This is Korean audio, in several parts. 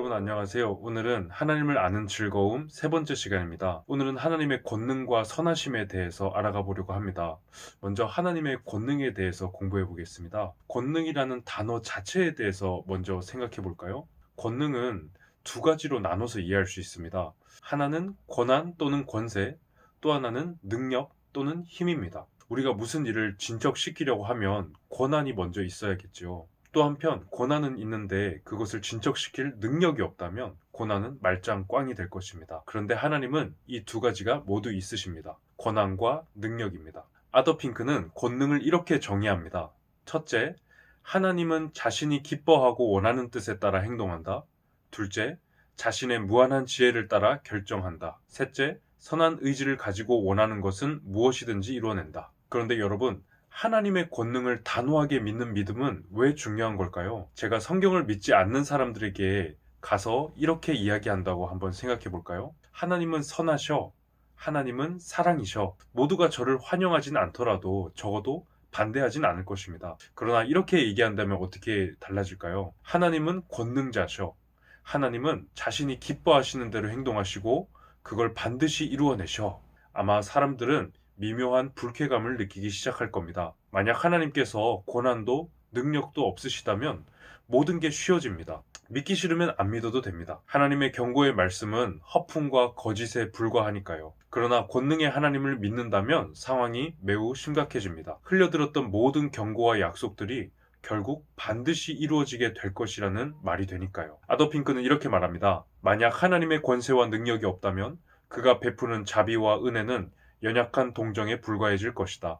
여러분 안녕하세요. 오늘은 하나님을 아는 즐거움 세 번째 시간입니다. 오늘은 하나님의 권능과 선하심에 대해서 알아가 보려고 합니다. 먼저 하나님의 권능에 대해서 공부해 보겠습니다. 권능이라는 단어 자체에 대해서 먼저 생각해 볼까요? 권능은 두 가지로 나눠서 이해할 수 있습니다. 하나는 권한 또는 권세, 또 하나는 능력 또는 힘입니다. 우리가 무슨 일을 진척시키려고 하면 권한이 먼저 있어야겠지요. 또 한편 고난은 있는데 그것을 진척시킬 능력이 없다면 고난은 말짱 꽝이 될 것입니다. 그런데 하나님은 이 두 가지가 모두 있으십니다. 권한과 능력입니다. 아더핑크는 권능을 이렇게 정의합니다. 첫째, 하나님은 자신이 기뻐하고 원하는 뜻에 따라 행동한다. 둘째, 자신의 무한한 지혜를 따라 결정한다. 셋째, 선한 의지를 가지고 원하는 것은 무엇이든지 이루어낸다. 그런데 여러분, 하나님의 권능을 단호하게 믿는 믿음은 왜 중요한 걸까요? 제가 성경을 믿지 않는 사람들에게 가서 이렇게 이야기한다고 한번 생각해 볼까요? 하나님은 선하셔. 하나님은 사랑이셔. 모두가 저를 환영하진 않더라도 적어도 반대하진 않을 것입니다. 그러나 이렇게 얘기한다면 어떻게 달라질까요? 하나님은 권능자셔. 하나님은 자신이 기뻐하시는 대로 행동하시고 그걸 반드시 이루어내셔. 아마 사람들은 미묘한 불쾌감을 느끼기 시작할 겁니다. 만약 하나님께서 고난도 능력도 없으시다면 모든 게 쉬워집니다. 믿기 싫으면 안 믿어도 됩니다. 하나님의 경고의 말씀은 허풍과 거짓에 불과하니까요. 그러나 권능의 하나님을 믿는다면 상황이 매우 심각해집니다. 흘려들었던 모든 경고와 약속들이 결국 반드시 이루어지게 될 것이라는 말이 되니까요. 아더핑크는 이렇게 말합니다. 만약 하나님의 권세와 능력이 없다면 그가 베푸는 자비와 은혜는 연약한 동정에 불과해질 것이다.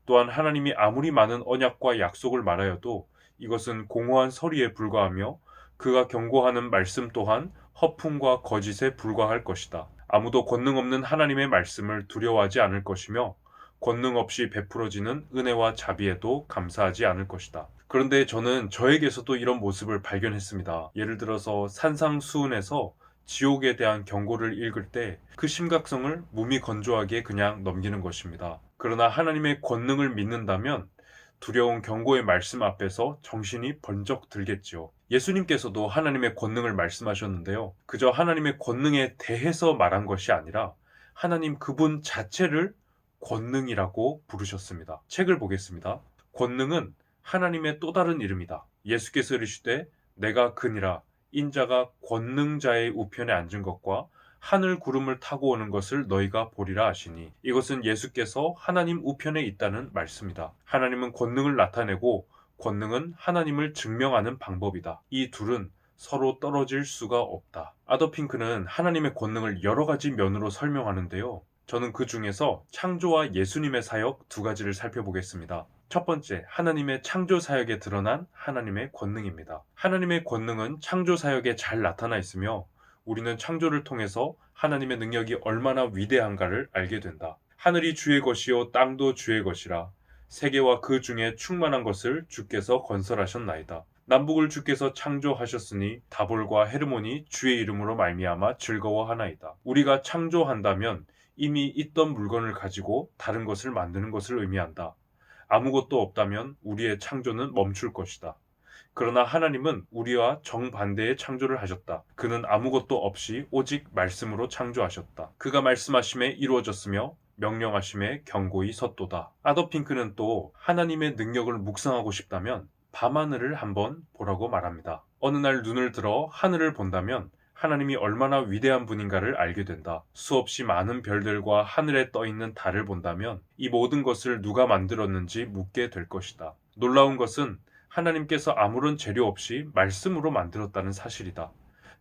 또한 하나님이 아무리 많은 언약과 약속을 말하여도 이것은 공허한 서리에 불과하며 그가 경고하는 말씀 또한 허풍과 거짓에 불과할 것이다. 아무도 권능 없는 하나님의 말씀을 두려워하지 않을 것이며 권능 없이 베풀어지는 은혜와 자비에도 감사하지 않을 것이다. 그런데 저는 저에게서도 이런 모습을 발견했습니다. 예를 들어서 산상수훈에서 지옥에 대한 경고를 읽을 때 그 심각성을 무미건조하게 그냥 넘기는 것입니다. 그러나 하나님의 권능을 믿는다면 두려운 경고의 말씀 앞에서 정신이 번쩍 들겠지요. 예수님께서도 하나님의 권능을 말씀하셨는데요. 그저 하나님의 권능에 대해서 말한 것이 아니라 하나님 그분 자체를 권능이라고 부르셨습니다. 책을 보겠습니다. 권능은 하나님의 또 다른 이름이다. 예수께서 이르시되 내가 그니라 인자가 권능자의 우편에 앉은 것과 하늘 구름을 타고 오는 것을 너희가 보리라 하시니 이것은 예수께서 하나님 우편에 있다는 말씀이다. 하나님은 권능을 나타내고 권능은 하나님을 증명하는 방법이다. 이 둘은 서로 떨어질 수가 없다. 아더핑크는 하나님의 권능을 여러 가지 면으로 설명하는데요. 저는 그 중에서 창조와 예수님의 사역 두 가지를 살펴보겠습니다. 첫 번째, 하나님의 창조 사역에 드러난 하나님의 권능입니다. 하나님의 권능은 창조 사역에 잘 나타나 있으며 우리는 창조를 통해서 하나님의 능력이 얼마나 위대한가를 알게 된다. 하늘이 주의 것이요 땅도 주의 것이라 세계와 그 중에 충만한 것을 주께서 건설하셨나이다. 남북을 주께서 창조하셨으니 다볼과 헤르몬이 주의 이름으로 말미암아 즐거워하나이다. 우리가 창조한다면 이미 있던 물건을 가지고 다른 것을 만드는 것을 의미한다. 아무것도 없다면 우리의 창조는 멈출 것이다. 그러나 하나님은 우리와 정반대의 창조를 하셨다. 그는 아무것도 없이 오직 말씀으로 창조하셨다. 그가 말씀하심에 이루어졌으며 명령하심에 경고히 섰도다. 아더핑크는 또 하나님의 능력을 묵상하고 싶다면 밤하늘을 한번 보라고 말합니다. 어느 날 눈을 들어 하늘을 본다면 하나님이 얼마나 위대한 분인가를 알게 된다. 수없이 많은 별들과 하늘에 떠있는 달을 본다면 이 모든 것을 누가 만들었는지 묻게 될 것이다. 놀라운 것은 하나님께서 아무런 재료 없이 말씀으로 만들었다는 사실이다.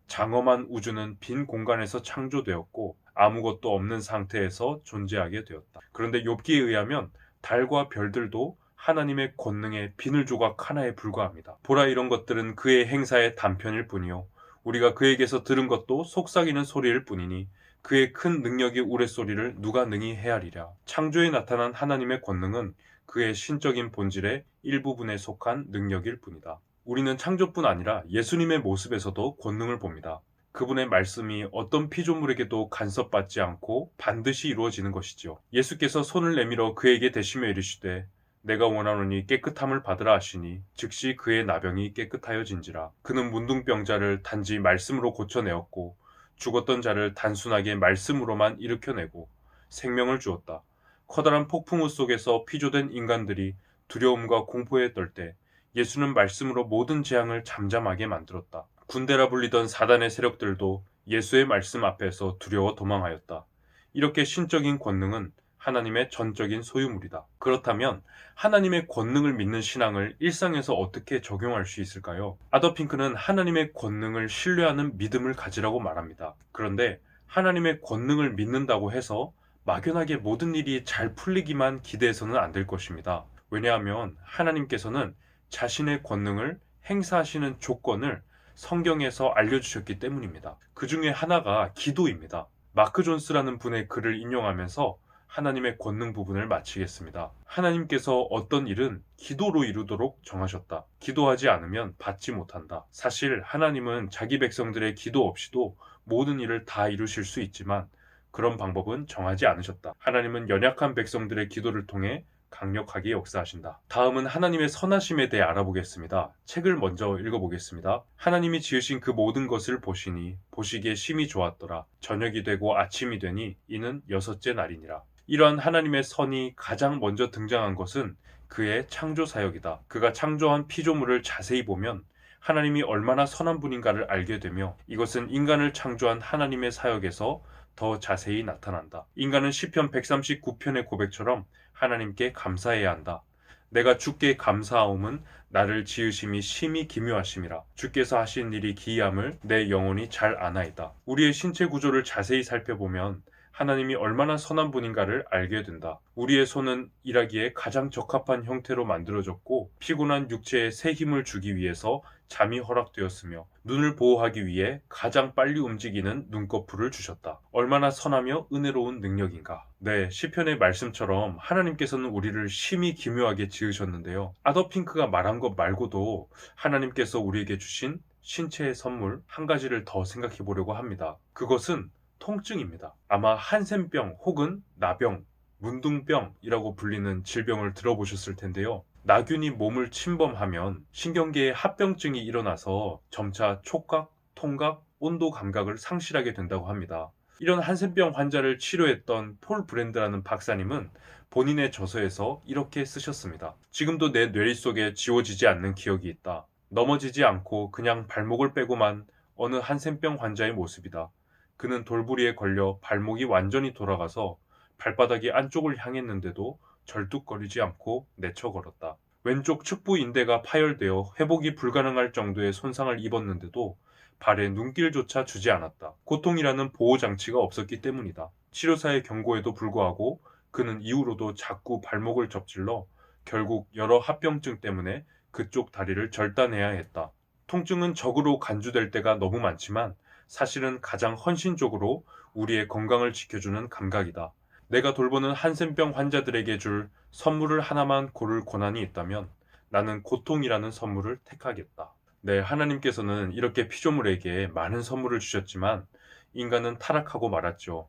장엄한 우주는 빈 공간에서 창조되었고 아무것도 없는 상태에서 존재하게 되었다. 그런데 욥기에 의하면 달과 별들도 하나님의 권능의 비늘 조각 하나에 불과합니다. 보라 이런 것들은 그의 행사의 단편일 뿐이요 우리가 그에게서 들은 것도 속삭이는 소리일 뿐이니 그의 큰 능력의 우레소리를 누가 능히 헤아리랴. 창조에 나타난 하나님의 권능은 그의 신적인 본질의 일부분에 속한 능력일 뿐이다. 우리는 창조뿐 아니라 예수님의 모습에서도 권능을 봅니다. 그분의 말씀이 어떤 피조물에게도 간섭받지 않고 반드시 이루어지는 것이지요. 예수께서 손을 내밀어 그에게 대시며 이르시되 내가 원하노니 깨끗함을 받으라 하시니 즉시 그의 나병이 깨끗하여진지라. 그는 문둥병자를 단지 말씀으로 고쳐내었고 죽었던 자를 단순하게 말씀으로만 일으켜내고 생명을 주었다. 커다란 폭풍우 속에서 피조된 인간들이 두려움과 공포에 떨 때 예수는 말씀으로 모든 재앙을 잠잠하게 만들었다. 군대라 불리던 사단의 세력들도 예수의 말씀 앞에서 두려워 도망하였다. 이렇게 신적인 권능은 하나님의 전적인 소유물이다. 그렇다면 하나님의 권능을 믿는 신앙을 일상에서 어떻게 적용할 수 있을까요? 아더핑크는 하나님의 권능을 신뢰하는 믿음을 가지라고 말합니다. 그런데 하나님의 권능을 믿는다고 해서 막연하게 모든 일이 잘 풀리기만 기대해서는 안 될 것입니다. 왜냐하면 하나님께서는 자신의 권능을 행사하시는 조건을 성경에서 알려주셨기 때문입니다. 그 중에 하나가 기도입니다. 마크 존스라는 분의 글을 인용하면서 하나님의 권능 부분을 마치겠습니다. 하나님께서 어떤 일은 기도로 이루도록 정하셨다. 기도하지 않으면 받지 못한다. 사실 하나님은 자기 백성들의 기도 없이도 모든 일을 다 이루실 수 있지만 그런 방법은 정하지 않으셨다. 하나님은 연약한 백성들의 기도를 통해 강력하게 역사하신다. 다음은 하나님의 선하심에 대해 알아보겠습니다. 책을 먼저 읽어보겠습니다. 하나님이 지으신 그 모든 것을 보시니 보시기에 심히 좋았더라. 저녁이 되고 아침이 되니 이는 여섯째 날이니라. 이러한 하나님의 선이 가장 먼저 등장한 것은 그의 창조 사역이다. 그가 창조한 피조물을 자세히 보면 하나님이 얼마나 선한 분인가를 알게 되며 이것은 인간을 창조한 하나님의 사역에서 더 자세히 나타난다. 인간은 시편 139편의 고백처럼 하나님께 감사해야 한다. 내가 주께 감사하옴은 나를 지으심이 심히 기묘하심이라. 주께서 하신 일이 기이함을 내 영혼이 잘 아나이다. 우리의 신체 구조를 자세히 살펴보면 하나님이 얼마나 선한 분인가를 알게 된다. 우리의 손은 일하기에 가장 적합한 형태로 만들어졌고 피곤한 육체에 새 힘을 주기 위해서 잠이 허락되었으며 눈을 보호하기 위해 가장 빨리 움직이는 눈꺼풀을 주셨다. 얼마나 선하며 은혜로운 능력인가. 네, 시편의 말씀처럼 하나님께서는 우리를 심히 기묘하게 지으셨는데요. 아더핑크가 말한 것 말고도 하나님께서 우리에게 주신 신체의 선물 한 가지를 더 생각해 보려고 합니다. 그것은 통증입니다. 아마 한센병 혹은 나병, 문둥병이라고 불리는 질병을 들어보셨을 텐데요. 나균이 몸을 침범하면 신경계에 합병증이 일어나서 점차 촉각, 통각, 온도 감각을 상실하게 된다고 합니다. 이런 한센병 환자를 치료했던 폴 브랜드라는 박사님은 본인의 저서에서 이렇게 쓰셨습니다. 지금도 내 뇌리 속에 지워지지 않는 기억이 있다. 넘어지지 않고 그냥 발목을 빼고만 어느 한센병 환자의 모습이다. 그는 돌부리에 걸려 발목이 완전히 돌아가서 발바닥이 안쪽을 향했는데도 절뚝거리지 않고 내쳐 걸었다. 왼쪽 측부 인대가 파열되어 회복이 불가능할 정도의 손상을 입었는데도 발에 눈길조차 주지 않았다. 고통이라는 보호장치가 없었기 때문이다. 치료사의 경고에도 불구하고 그는 이후로도 자꾸 발목을 접질러 결국 여러 합병증 때문에 그쪽 다리를 절단해야 했다. 통증은 적으로 간주될 때가 너무 많지만 사실은 가장 헌신적으로 우리의 건강을 지켜주는 감각이다. 내가 돌보는 한센병 환자들에게 줄 선물을 하나만 고를 권한이 있다면 나는 고통이라는 선물을 택하겠다. 네, 하나님께서는 이렇게 피조물에게 많은 선물을 주셨지만 인간은 타락하고 말았죠.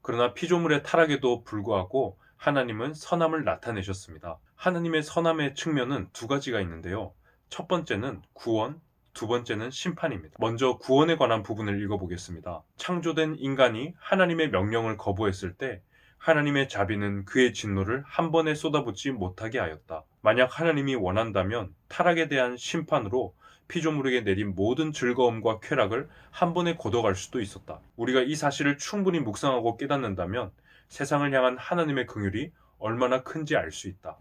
그러나 피조물의 타락에도 불구하고 하나님은 선함을 나타내셨습니다. 하나님의 선함의 측면은 두 가지가 있는데요. 첫 번째는 구원, 두 번째는 심판입니다. 먼저 구원에 관한 부분을 읽어보겠습니다. 창조된 인간이 하나님의 명령을 거부했을 때 하나님의 자비는 그의 진노를 한 번에 쏟아붓지 못하게 하였다. 만약 하나님이 원한다면 타락에 대한 심판으로 피조물에게 내린 모든 즐거움과 쾌락을 한 번에 걷어갈 수도 있었다. 우리가 이 사실을 충분히 묵상하고 깨닫는다면 세상을 향한 하나님의 긍휼이 얼마나 큰지 알 수 있다.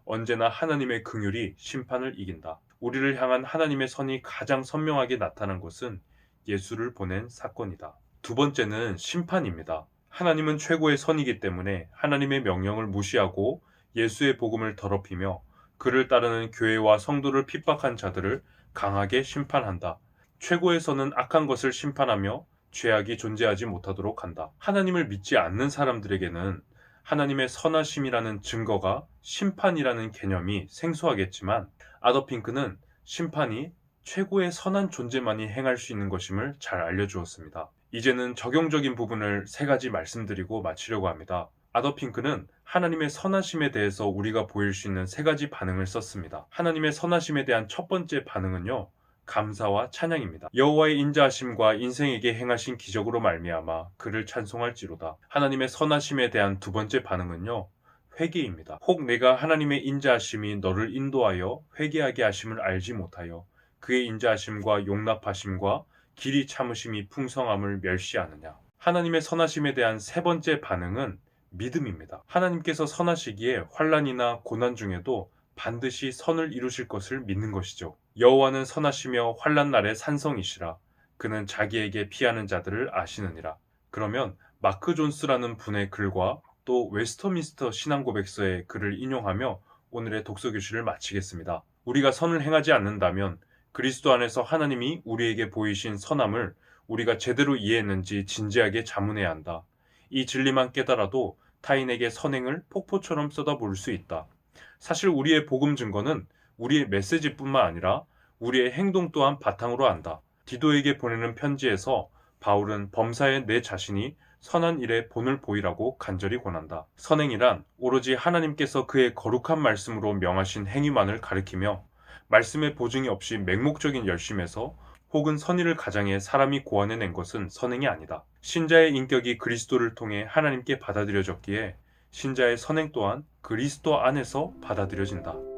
언제나 하나님의 긍휼이 심판을 이긴다. 우리를 향한 하나님의 선이 가장 선명하게 나타난 것은 예수를 보낸 사건이다. 두 번째는 심판입니다. 하나님은 최고의 선이기 때문에 하나님의 명령을 무시하고 예수의 복음을 더럽히며 그를 따르는 교회와 성도를 핍박한 자들을 강하게 심판한다. 최고의 선은 악한 것을 심판하며 죄악이 존재하지 못하도록 한다. 하나님을 믿지 않는 사람들에게는 하나님의 선하심이라는 증거가 심판이라는 개념이 생소하겠지만 아더핑크는 심판이 최고의 선한 존재만이 행할 수 있는 것임을 잘 알려주었습니다. 이제는 적용적인 부분을 세 가지 말씀드리고 마치려고 합니다. 아더핑크는 하나님의 선하심에 대해서 우리가 보일 수 있는 세 가지 반응을 썼습니다. 하나님의 선하심에 대한 첫 번째 반응은요, 감사와 찬양입니다. 여호와의 인자하심과 인생에게 행하신 기적으로 말미암아 그를 찬송할지로다. 하나님의 선하심에 대한 두 번째 반응은요, 회개입니다. 혹 내가 하나님의 인자하심이 너를 인도하여 회개하게 하심을 알지 못하여 그의 인자하심과 용납하심과 길이 참으심이 풍성함을 멸시하느냐. 하나님의 선하심에 대한 세 번째 반응은 믿음입니다. 하나님께서 선하시기에 환난이나 고난 중에도 반드시 선을 이루실 것을 믿는 것이죠. 여호와는 선하시며 환난 날에 산성이시라. 그는 자기에게 피하는 자들을 아시느니라. 그러면 마크 존스라는 분의 글과 또 웨스터민스터 신앙고백서의 글을 인용하며 오늘의 독서 교실을 마치겠습니다. 우리가 선을 행하지 않는다면 그리스도 안에서 하나님이 우리에게 보이신 선함을 우리가 제대로 이해했는지 진지하게 자문해야 한다. 이 진리만 깨달아도 타인에게 선행을 폭포처럼 쏟아부을 수 있다. 사실 우리의 복음 증거는 우리의 메시지뿐만 아니라 우리의 행동 또한 바탕으로 한다. 디도에게 보내는 편지에서 바울은 범사에 내 자신이 선한 일에 본을 보이라고 간절히 권한다. 선행이란 오로지 하나님께서 그의 거룩한 말씀으로 명하신 행위만을 가리키며 말씀의 보증이 없이 맹목적인 열심에서 혹은 선의를 가장해 사람이 고안해낸 것은 선행이 아니다. 신자의 인격이 그리스도를 통해 하나님께 받아들여졌기에 신자의 선행 또한 그리스도 안에서 받아들여진다.